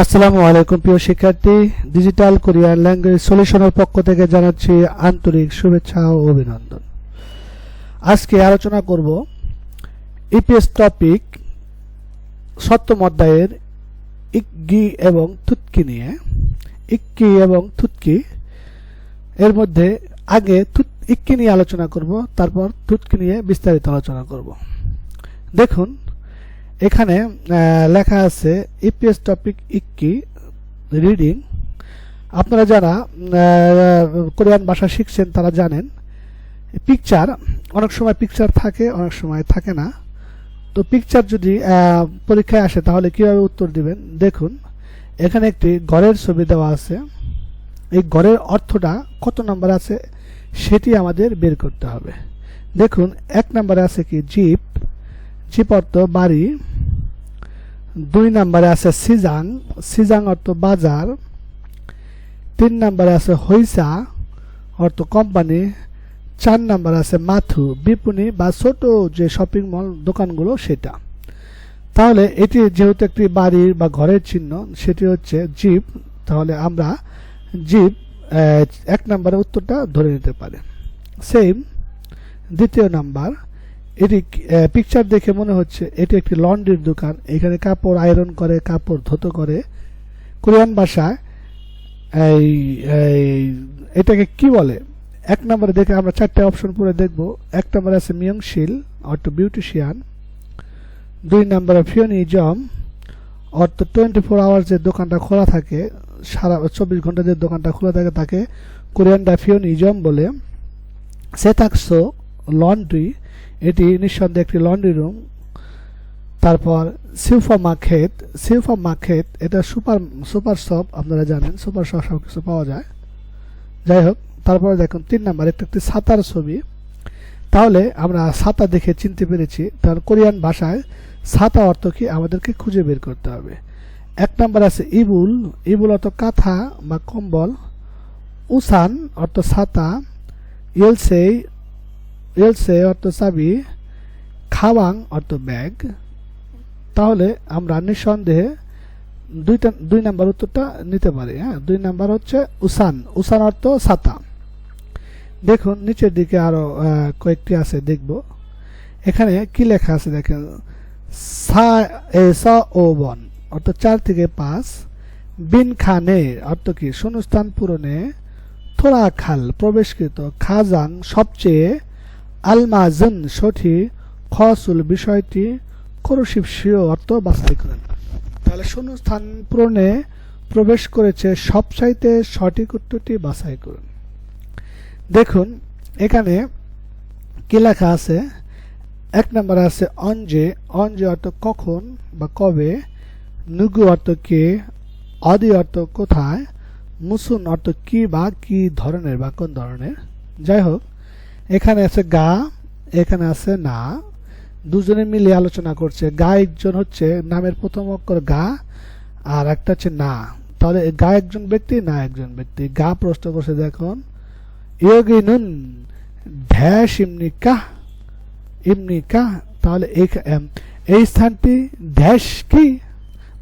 আসসালামু আলাইকুম প্রিয় শিক্ষার্থী, ডিজিটাল কোরিয়ান ল্যাঙ্গুয়েজ সলিউশনের পক্ষ থেকে জানাচ্ছি আন্তরিক শুভেচ্ছা ও অভিনন্দন। আজকে আলোচনা করব ইপিএস টপিক সপ্তম অধ্যায়ের ইক্কি এবং থুতকি নিয়ে। ইক্কি এবং থুতকি এর মধ্যে আগে ইক্কি নিয়ে আলোচনা করব, তারপর থুতকি নিয়ে বিস্তারিত আলোচনা করব। দেখুন এখানে লেখা আছে ইপিএস টপিক ইক্কি রিডিং। আপনারা যারা কোরিয়ান ভাষা শিখছেন তারা জানেন পিকচার, অনেক সময় পিকচার থাকে, অনেক সময় থাকে না। তো পিকচার যদি পরীক্ষায় আসে তাহলে কিভাবে উত্তর দিবেন দেখুন। এখানে একটি ঘরের ছবি দেওয়া আছে, এই ঘরের অর্থটা কত নাম্বার আছে সেটি আমাদের বের করতে হবে। দেখুন এক নম্বরে আছে কি জিপ, জিপ অর্থ বাড়ি। দুই নম্বরে আছে সিজাং, সিজাং অর্থ বাজার। তিন নম্বরে আছে হইসা অর্থ কোম্পানি। চার নম্বরে আছে মাথু, বিপণী বা ছোট যে শপিং মল দোকানগুলো সেটা। তাহলে এটি যেহেতু একটি বাড়ির বা ঘরের চিহ্ন, সেটি হচ্ছে জিপ, তাহলে আমরা জিপ এক নম্বরের উত্তরটা ধরে নিতে পারি। সেম দ্বিতীয় নাম্বার, এটি পিকচার দেখে মনে হচ্ছে এটি একটি লন্ড্রির দোকান। এখানে কাপড় আয়রন করে, কাপড় ধুতো করে। কোরিয়ান ভাষায় এটাকে কি বলে এক নম্বরে দেখে আমরা চারটে অপশন পরে দেখব। এক নম্বরে আছে মিয়ংশিল অর্থ বিউটিশিয়ান। দুই নম্বরে ফিওনিজম অর্থ 24 আওয়ার্স যে দোকানটা খোলা থাকে, সারা 24 ঘন্টা যে দোকানটা খোলা থাকে তাকে কোরিয়ানরা ফিওনিজম বলে। সেতাকসো লন্ড্রি, এটি নিঃসন্দেহে একটি লন্ড্রি রুম। তারপর সিউফা মার্কেট, সিউফা মার্কেট এটা সুপার শপ, আপনারা জানেন সুপার শপ সব কিছু পাওয়া যায়। যাই হোক, তারপরে দেখুন তিন নাম্বার একটি ছাতার ছবি। তাহলে আমরা ছাতা দেখে চিনতে পেরেছি, তার কোরিয়ান ভাষায় ছাতা অর্থ কি আমাদেরকে খুঁজে বের করতে হবে। এক নাম্বার আছে ইবুল, ইবুল অর্থ কাঁথা বা কম্বল। উসান অর্থ ছাতা। ইয়েলসেই, ইয়েলসে অর্থ চাবি। খাওয়াং অর্থ ব্যাগ। তাহলে আমরা নিঃসন্দেহে দুই নাম্বার উত্তরটা নিতে পারি। হ্যাঁ, দুই নাম্বার হচ্ছে উসান, উসান অর্থ ছাতা। দেখুন নিচের দিকে আরো কয়েকটি আছে দেখব। এখানে কি লেখা আছে দেখেন, ও বন অর্থ 4 থেকে 5। বিন খানে অর্থ কি শূন্যস্থান পূরণে। থোড়া খাল প্রবেশকৃত। খাজাং সবচেয়ে। আলমাজন সঠিক। খসুল বিষয়টি। করসিব শিও অর্থ বাছাই করেন। তাহলে শূন্যস্থান পূরণে প্রবেশ করেছে সবচাইতে সঠিক উত্তরটি বাছাই করুন। দেখুন এখানে কি লেখা আছে। এক নম্বরে আছে অঞ্জে, অঞ্জে অর্থ কখন বা কবে। নুগু অর্থ কে। অদি অর্থ কোথায়। মুসুন অর্থ কি বা কি ধরনের বা কোন ধরনের। যাই হোক, এখানে আছে গা, এখানে আছে না, দুজনে মিলে আলোচনা করছে। গা একজন হচ্ছে নামের প্রথম অক্ষর গা, আর একটা হচ্ছে না। তাহলে গা একজন ব্যক্তি, না একজন ব্যক্তি। গা প্রশ্ন করছে দেখুন ইয়োগিনুন ড্যাশ ইমনিকা, ইমনিকা। তাহলে এই স্থানটি ড্যাশ কি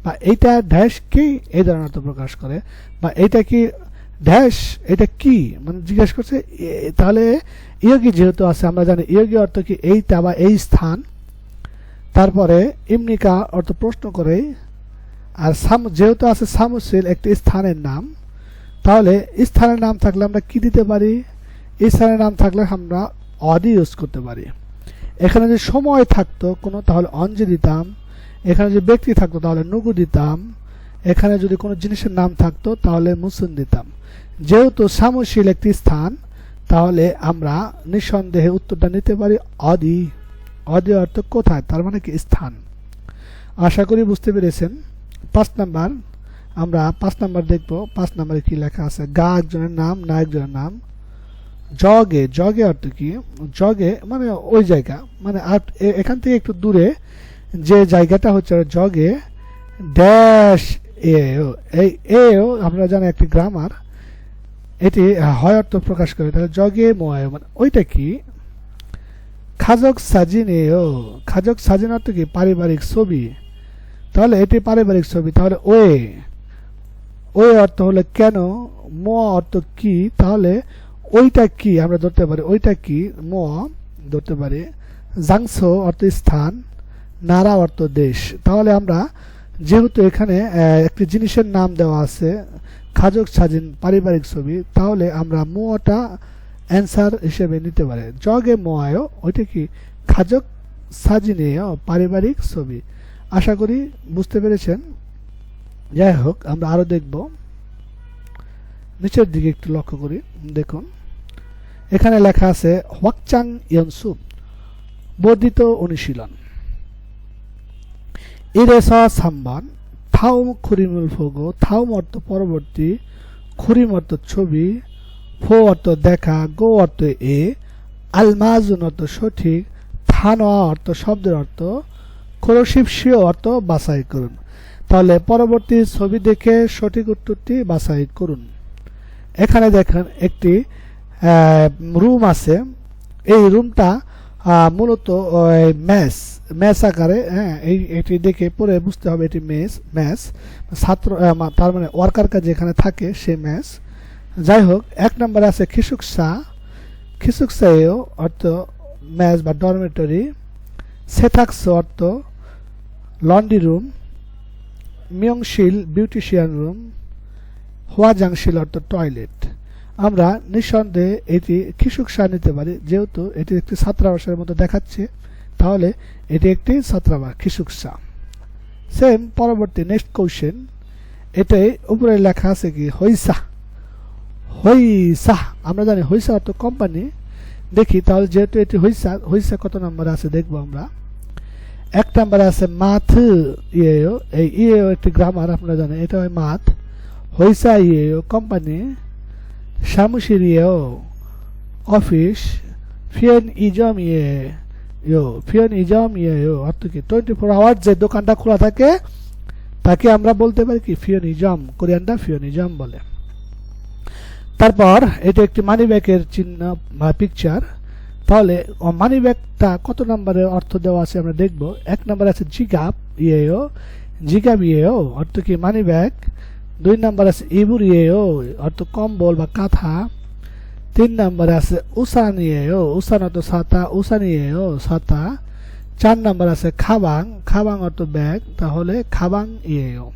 বা এইটা ড্যাশ কি এই ধরনের অর্থ প্রকাশ করে, বা এইটা কি ড্যাশ এটা কি মানে জিজ্ঞেস করছে। তাহলে ইয়োগি যেহেতু আছে, আমরা জানি ইয়োগি অর্থ কি এইটা বা এই স্থান। তারপরে ইমনিকা অর্থ প্রশ্ন করে। আর যেহেতু আছে সামুসিল একটি স্থানের নাম, তাহলে স্থানের নাম থাকলে আমরা কি দিতে পারি, স্থানের নাম থাকলে আমরা অদি ইউজ করতে পারি। এখানে যদি সময় থাকতো কোনো তাহলে অঞ্জে দিতাম, এখানে যদি ব্যক্তি থাকতো তাহলে নুগু দিতাম, এখানে যদি কোনো জিনিসের নাম থাকতো তাহলে মুসুন দিতাম। যেহেতু সামুশীল একটি স্থান, তাহলে আমরা নিঃসন্দেহে উত্তরটা নিতে পারি অদি। অদি অর্থ কোথায়, তার মানে কি স্থান। আশা করি বুঝতে পেরেছেন। 5 নাম্বার, আমরা 5 নাম্বার দেখব। 5 নাম্বারে কি লেখা আছে। গা একজনের নাম, না একজনের নাম। জগে, জগে অর্থ কি, জগে মানে ওই জায়গা, মানে এখান থেকে একটু দূরে যে জায়গাটা হচ্ছে জগে। ড্যাশ এও, এই এও আমরা জানি একটি গ্রামার, এটি হয় অর্থ প্রকাশ করে। তাহলে জগে ময় মানে ওইটা কি। খাজক সাজিনেও, খাজক সাজিন অর্থ কি পারিবারিক ছবি। তাহলে এটি পারিবারিক ছবি, তাহলে ওয়ে ওই অর্থ হলে কেন, ম অর্থ কি, তাহলে ওইটা কি আমরা ধরতে পারি, ওইটা কি ম ধরতে পারি। জাংস অর্থ স্থান, নারা অর্থ দেশ। তাহলে আমরা যেহেতু এখানে একটি জিনিসের নাম দেওয়া আছে খাজক সাজিন পারিবারিক ছবি, তাহলে আমরা মটা অ্যান্সার হিসেবে নিতে পারি। জগে মোয়ায় ওইটা কি খাজক সাজিনে পারিবারিক ছবি। আশা করি বুঝতে পেরেছেন। যাই হোক, আমরা আরো দেখব। নিচের দিকে একটু লক্ষ্য করি, দেখুন এখানে লেখা আছে হোয়াকচাং ইয়নসুপ বর্ধিত অনুশীলন। ইরেস সাম্বান থাউম খুরিমুল ফোগো, থাউম অর্থ পরবর্তী, খুরিম অর্থ ছবি, ফো অর্থ দেখা, গো অর্থ এ, আলমাজুন অর্থ সঠিক, থানোয়া অর্থ শব্দের অর্থ, খোরশিপসিও অর্থ বাছাই করুন। তাহলে পরবর্তী ছবি দেখে সঠিক উত্তরটি বাছাই করুন। এখানে দেখেন একটি রুম আছে, এই রুমটা মূলত ম্যাচ আকারে, হ্যাঁ এটি দেখে পরে বুঝতে হবে এটি ম্যাচ ছাত্র, তার মানে ওয়ার্কার কাজ যেখানে থাকে সে ম্যাচ। যাই হোক, 1 নম্বরে আছে খিসুকসা, খিসুকসাও অর্থ ম্যাচ বা ডরমেটরি, সেথাক্স অর্থ লন্ড্রি রুম, মিয়ংশিল বিউটিশিয়ান রুম, হোয়াজাংশিল অর্থ টয়লেট। আমরা নিঃসন্দেহে এটি খিসুকসা নিতে পারি, যেহেতু এটি একটি ছাত্রাবাসের মতো দেখাচ্ছে, তাহলে এটি একটি ছাত্রাবাস খিসুকসা। সেম পরবর্তী নেক্সট কোশ্চেন, এটাই উপরে লেখা আছে কি হইসা, হইসা আমরা জানি হইসা অর্থ কোম্পানি। দেখি তাহলে যেহেতু এটি হইসা, হইসা কত নম্বর আছে দেখবো আমরা। 1 নম্বরে আছে মাথ ইয়েও, এই ইয়েও একটি গ্রামার আপনারা জানেন, এটা হয় মাথ। হইসা ইয়েও কোম্পানি, সামুশিরিয়েও অফিস, ফিয়েন ইজম ইয়েও, ফিয়েন ইজম ইয়েও অর্থ কি 24 আওয়ার যে দোকানটা খোলা থাকে তাকে আমরা বলতে পারি কি ফিয়েন ইজম, কোরিয়ানরা ফিয়েন ইজম বলে। তারপর এটা একটি মানি ব্যাগের চিহ্ন বা পিকচার। তাহলে মানি ব্যাগটা কত নম্বরের অর্থ দেওয়া আছে আমরা দেখব। 1 নম্বরে আছে জিগাব ইয়েও, জিগাব ইয়েও অর্থ কি মানি ব্যাগ। 2 নম্বরে আছে ইবুর ইয়েও অর্থ কম্বল বা কাঁথা। 3 নম্বরে আছে উসান ইয়েও, উসান অর্থ ছাতা, উসান ইয়েও ছাতা। 4 নম্বরে আছে খাবাং, খাবাং অর্থ ব্যাগ, তাহলে খাবাং ইয়েও।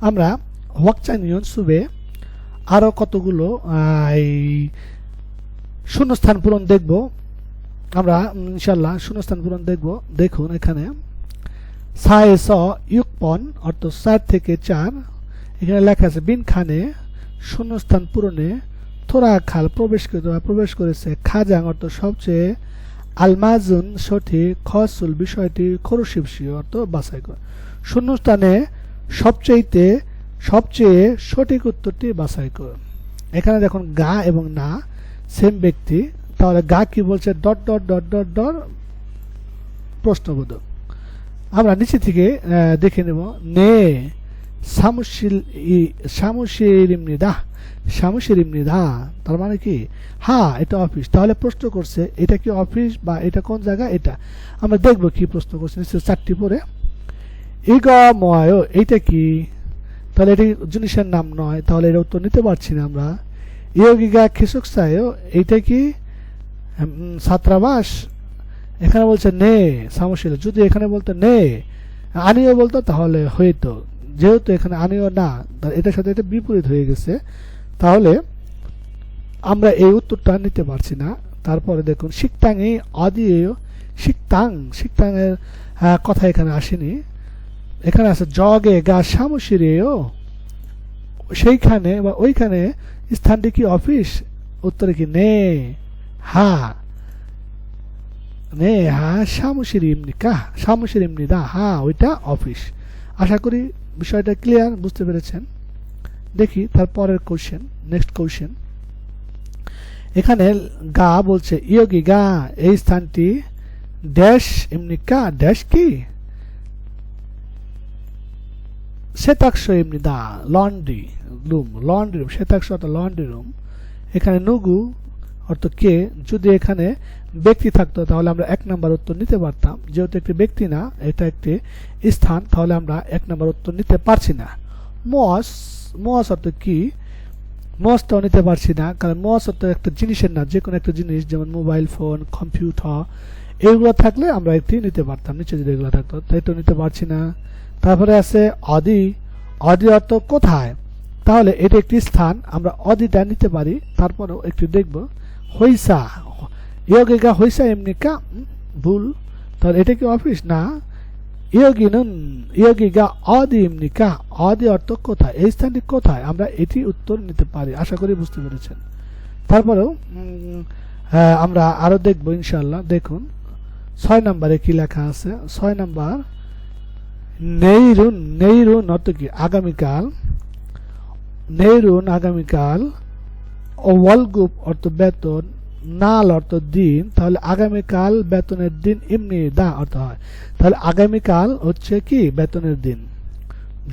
আমরা হোয়াকচাং ইয়নসুবে আরো কতগুলো এই শূন্যস্থান পূরণ দেখব। আমরা ইনশাল্লাহ শূন্যস্থান পূরণ দেখব। দেখুন এখানে 4에서 6번 অর্থ 4 থেকে 4, এখানে লেখা আছে বিন খানে শূন্যস্থান পূরণে থোড়া খাল প্রবেশ করেছে, খাজাং অর্থ সবচেয়ে, আলমাজুন সঠিক, খসুল বিষয়টি, খরুশিবসি অর্থ বাছাই করে। শূন্যস্থানে সবচেয়ে সঠিক উত্তরটি বাছাই করুন। এখানে দেখুন গা এবং না সেম ব্যক্তি, তাহলে গা কি বলছে dot dot dot dot dot প্রশ্নবোধক। আমরা নিচে থেকে দেখে নেব। নে সামুশিরিমনিদা তার মানে কি হ্যাঁ এটা অফিস। তাহলে প্রশ্ন করছে এটা কি অফিস বা এটা কোন জায়গা, এটা আমরা দেখব কি প্রশ্ন করছে। নিশ্চয় 4টি পরে ইগ ময় এইটা কি, তাহলে এটি জিনিসের নাম নয়, তাহলে এর উত্তর নিতে পারছি না আমরা। ইয়োগিগা খিসুকসায় এইটা কি ছাত্রাবাস, এখানে বলছে নে সামশিল, যদি এখানে বলতো নে আনিও বলতো তাহলে হইতো, যেহেতু এখানে আনিও না, এটার সাথে এটা বিপরীত হয়ে গেছে, তাহলে আমরা এই উত্তরটা নিতে পারছি না। তারপরে দেখুন শিকটাং এই অদিও, শিকটাং এর কথা এখানে আসেনি, এখানে আছে জগে গা সামশিরেও, সেইখানে বা ওইখানে স্থানটি কি অফিস, উত্তরে কি নে হা সামুশিরিমনিদা হা ওইটা অফিস। আশা করি বিষয়টা ক্লিয়ার, বুঝতে পেরেছেন। দেখি তারপরের কোশ্চেন, নেক্সট কোশ্চেন। এখানে গা বলছে ইয়োগি গা এই স্থানটি ড্যাশ এমনিকা, ড্যাশ কি সেতাক্ষ এমনিদা লন্ড্রি রুম, লন্ড্রি রুম সেতাক্ষ অর্থ লন্ড্রি রুম। এখানে নুগু অর্থ কে, যদি এখানে ব্যক্তি থাকতো তাহলে আমরা 1 নম্বর উত্তর নিতে পারতাম, যেহেতু একটি ব্যক্তি না এটা একটি স্থান, তাহলে আমরা 1 নম্বর উত্তর নিতে পারছি না। মস মোয়াস অর্থ কি? মোয়াসটাও নিতে পারছি না, কারণ মোয়াস অর্থ একটা জিনিসের না, যে কোনো একটা জিনিস যেমন মোবাইল ফোন, কম্পিউটার, এগুলো থাকলে আমরা একটি নিতে পারতাম, নিচে যদি এগুলো থাকতো, তাই তো নিতে পারছি না। তারপরে আছে অদি। অদি অর্থ কোথায়, তাহলে এটা একটি স্থান, আমরা অদিটা নিতে পারি। তারপরেও একটু দেখব হইসা, ইয়োগিকা হইসা এমনিকা, ভুল, তাহলে এটা কি অফিস না? ইয়োগিনুন ইয়োগিকা অদি এমনিকা, অদি অর্থ কোথায়, এই স্থানটি কোথায়, আমরা এটি উত্তর নিতে পারি। আশা করি বুঝতে পেরেছেন। তারপরেও আমরা আরো দেখব ইনশাআল্লাহ। দেখুন 6 নম্বরে কি লেখা আছে। 6 নম্বর, নেইরুন। নেইরুন অর্থ কি? আগামীকাল। নেইরুন আগামীকাল। ওয়ালগুপ অর্থ বেতন। নাল অর্থ দিন, তাহলে আগামীকাল বেতনের দিন এমনি দা অর্থ হয়, তাহলে আগামীকাল হচ্ছে কি? বেতনের দিন।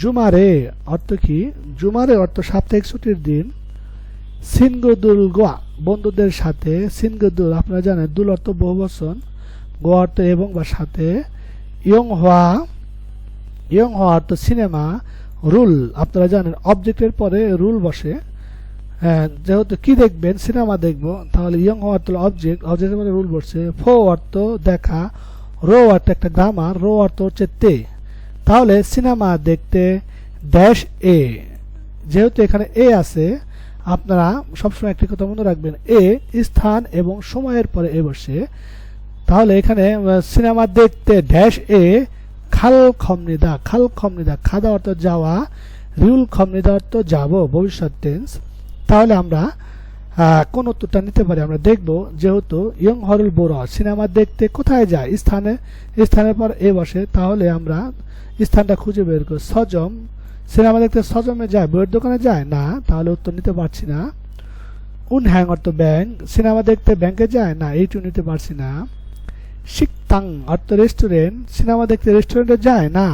জুমারে অর্থ কি? জুমারে অর্থ সাপ্তাহিক ছুটির দিন। সিনগুদুল গোয়া বন্ধুদের সাথে। সিনগুদুল আপনারা জানেন, দুল অর্থ বহুবচন, গোয়া অর্থ এবং বা সাথে। ইয়ং হওয়া, ইয়ং হওয়া অর্থ সিনেমা। রুল আপনারা জানেন, অবজেক্টের পরে রুল বসে, যেহেতু কি দেখবেন? সিনেমা দেখবো, তাহলে ইয়ং হওয়া অর্থ অবজেক্ট, অবজেক্টের পরে রুল বসছে। ফো অর্থ দেখা। রো অর্থ একটা গ্রামার, রো অর্থ হচ্ছে তে, তাহলে সিনেমা দেখতে ড্যাশ এ, যেহেতু এখানে এ আছে, আপনারা সবসময় একটি কথা মনে রাখবেন, এ স্থান এবং সময়ের পরে এ বসে, তাহলে এখানে সিনেমা দেখতে ড্যাশ এ খাল খমনিদা। খাল খমনিদা, খাদা অর্থ যাওয়া, রিউল খমনিদা অর্থ যাব, ভবিষ্যৎ টেন্স। তাহলে আমরা কোন উত্তরটা নিতে পারি? আমরা দেখব, যেহেতু ইয়ং হরুল বোর সিনেমা দেখতে কোথায় যায়? স্থানে, স্থানের পর এ বসে, তাহলে আমরা স্থানটা খুঁজে বের করি। সজম, সিনেমা দেখতে সজমে যায়, বইয়ের দোকানে যায় না, তাহলে উত্তর নিতে পারছি না। উনহ্যাং অর্থ ব্যাংক, সিনেমা দেখতে ব্যাংকে যায় না, এইটু নিতে পারছি না। শিকতাং অর্থ রেস্টুরেন্ট, সিনেমা দেখতে রেস্টুরেন্টে যায় না,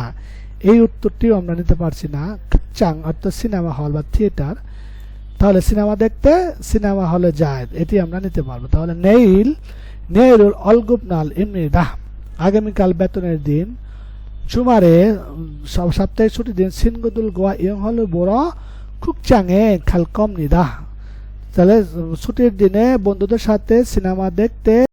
এই উত্তরটিও আমরা নিতে পারছি না। চাং অর্থ সিনেমা হল বা থিয়েটার, তাহলে সিনেমা দেখতে সিনেমা হলে যায়, এটি আমরা নিতে পারবো। তাহলে নেইল, নেইরুল অলগুপনাল এমনি দাহ, আগামীকাল বেতনের দিন। জুমারে সাপ্তাহিক ছুটির দিন। সিনগুদুল গোয়া ইয়ং হল বড় খুকচাঙে খাল কম নিদাহ, তাহলে ছুটির দিনে বন্ধুদের সাথে সিনেমা দেখতে